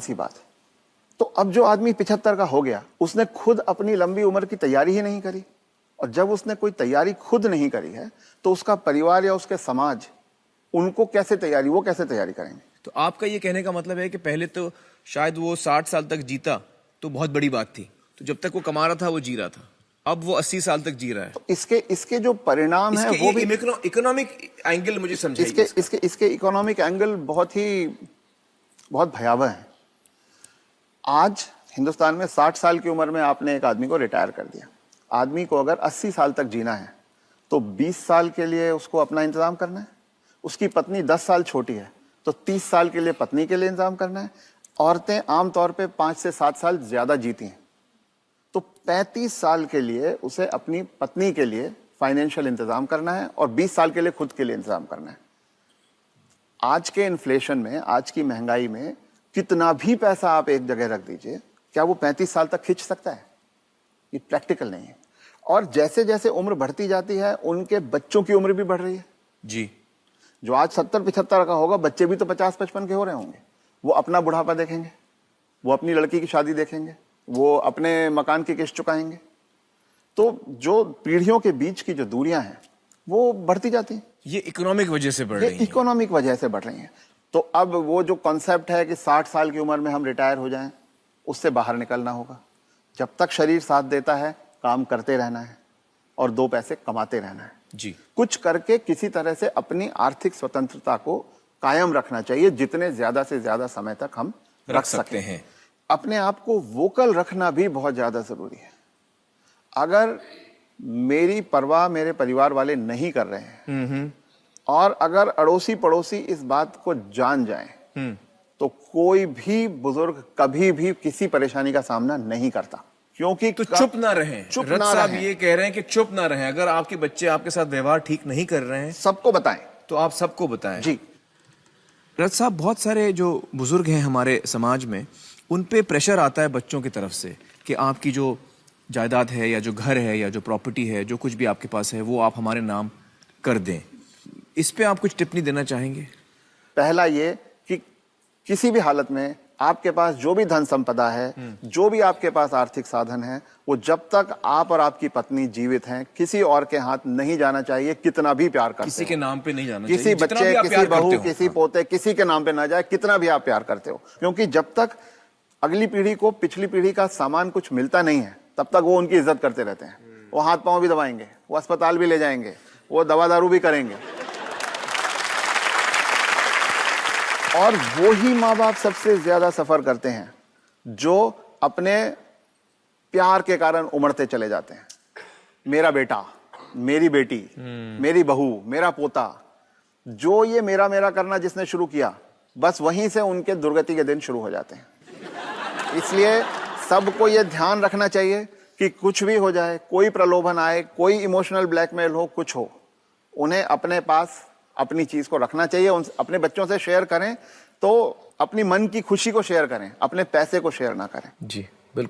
सी बात है। तो अब जो आदमी 75 का हो गया, उसने खुद अपनी लंबी उम्र की तैयारी ही नहीं करी, और जब उसने कोई तैयारी खुद नहीं करी है तो उसका परिवार या उसके समाज उनको कैसे तैयारी, वो कैसे तैयारी करेंगे? तो आपका ये कहने का मतलब है कि पहले तो शायद वो 60 साल तक जीता तो बहुत बड़ी बात थी, तो जब तक वो कमा रहा था वो जी रहा था, अब वो 80 साल तक जी रहा है। तो इसके जो परिणाम है वो भी इकोनॉमिक एंगल मुझे समझाइए। इसके इकोनॉमिक एंगल बहुत भयावह है। आज हिंदुस्तान में 60 साल की उम्र में आपने एक आदमी को रिटायर कर दिया। आदमी को अगर 80 साल तक जीना है तो 20 साल के लिए उसको अपना इंतजाम करना है। उसकी पत्नी 10 साल छोटी है तो 30 साल के लिए पत्नी के लिए इंतजाम करना है। औरतें आमतौर पे 5 से 7 साल ज्यादा जीती हैं, तो 35 साल के लिए उसे अपनी पत्नी के लिए फाइनेंशियल इंतजाम करना है और 20 साल के लिए खुद के लिए इंतजाम करना है। आज के इन्फ्लेशन में, आज की महंगाई में कितना भी पैसा आप एक जगह रख दीजिए, क्या वो 35 साल तक खींच सकता है? ये प्रैक्टिकल नहीं है। और जैसे जैसे उम्र बढ़ती जाती है उनके बच्चों की उम्र भी बढ़ रही है जी। जो आज 70-75 का होगा, बच्चे भी तो 50-55 के हो रहे होंगे। वो अपना बुढ़ापा देखेंगे, वो अपनी लड़की की शादी देखेंगे, वो अपने मकान की किस्त चुकाएंगे। तो जो पीढ़ियों के बीच की जो दूरियां हैं वो बढ़ती जाती हैं। ये इकोनॉमिक वजह से बढ़ रही है। इकोनॉमिक वजह से बढ़ रही हैं। तो अब वो जो कॉन्सेप्ट है कि 60 साल की उम्र में हम रिटायर हो जाएं, उससे बाहर निकलना होगा। जब तक शरीर साथ देता है काम करते रहना है और 2 पैसे कमाते रहना है जी। कुछ करके किसी तरह से अपनी आर्थिक स्वतंत्रता को कायम रखना चाहिए, जितने ज्यादा से ज्यादा समय तक हम रख सकते हैं। अपने आप को वोकल रखना भी बहुत ज्यादा जरूरी है। अगर मेरी परवाह मेरे परिवार वाले नहीं कर रहे हैं और अगर अड़ोसी पड़ोसी इस बात को जान जाएं तो कोई भी बुजुर्ग कभी भी किसी परेशानी का सामना नहीं करता, क्योंकि तो चुप ना रहें। चुप रथ ना साहब रहें। ये कह रहे हैं कि चुप ना रहें। अगर आपके बच्चे आपके साथ व्यवहार ठीक नहीं कर रहे हैं सबको बताएं। तो आप सबको बताएं। जी। रथ साहब, बहुत सारे जो बुजुर्ग हैं हमारे समाज में, उन पे प्रेशर आता है बच्चों की तरफ से कि आपकी जो जायदाद है या जो घर है या जो प्रॉपर्टी है, जो कुछ भी आपके पास है, वो आप हमारे नाम कर दें। इस पे आप कुछ टिप्पणी देना चाहेंगे? पहला ये कि किसी भी हालत में आपके पास जो भी धन संपदा है, जो भी आपके पास आर्थिक साधन है, वो जब तक आप और आपकी पत्नी जीवित हैं किसी और के हाथ नहीं जाना चाहिए। कितना भी प्यार करते किसी के नाम पे नहीं जाना किसी चाहिए। बच्चे, किसी बहू, किसी पोते, किसी के नाम पे ना जाए, कितना भी आप प्यार करते हो। क्योंकि जब तक अगली पीढ़ी को पिछली पीढ़ी का सामान कुछ मिलता नहीं है तब तक वो उनकी इज्जत करते रहते हैं। वो हाथ पांव भी दबाएंगे, वो अस्पताल भी ले जाएंगे, वो दवा दारू भी करेंगे। और वो ही माँ बाप सबसे ज्यादा सफर करते हैं जो अपने प्यार के कारण उमड़ते चले जाते हैं। मेरा बेटा, मेरी बेटी, मेरी बहू, मेरा पोता, जो ये मेरा मेरा करना जिसने शुरू किया, बस वहीं से उनके दुर्गति के दिन शुरू हो जाते हैं। इसलिए सबको ये ध्यान रखना चाहिए कि कुछ भी हो जाए, कोई प्रलोभन आए, कोई इमोशनल ब्लैकमेल हो, कुछ हो, उन्हें अपने पास अपनी चीज को रखना चाहिए। अपने बच्चों से शेयर करें तो अपनी मन की खुशी को शेयर करें, अपने पैसे को शेयर ना करें। जी।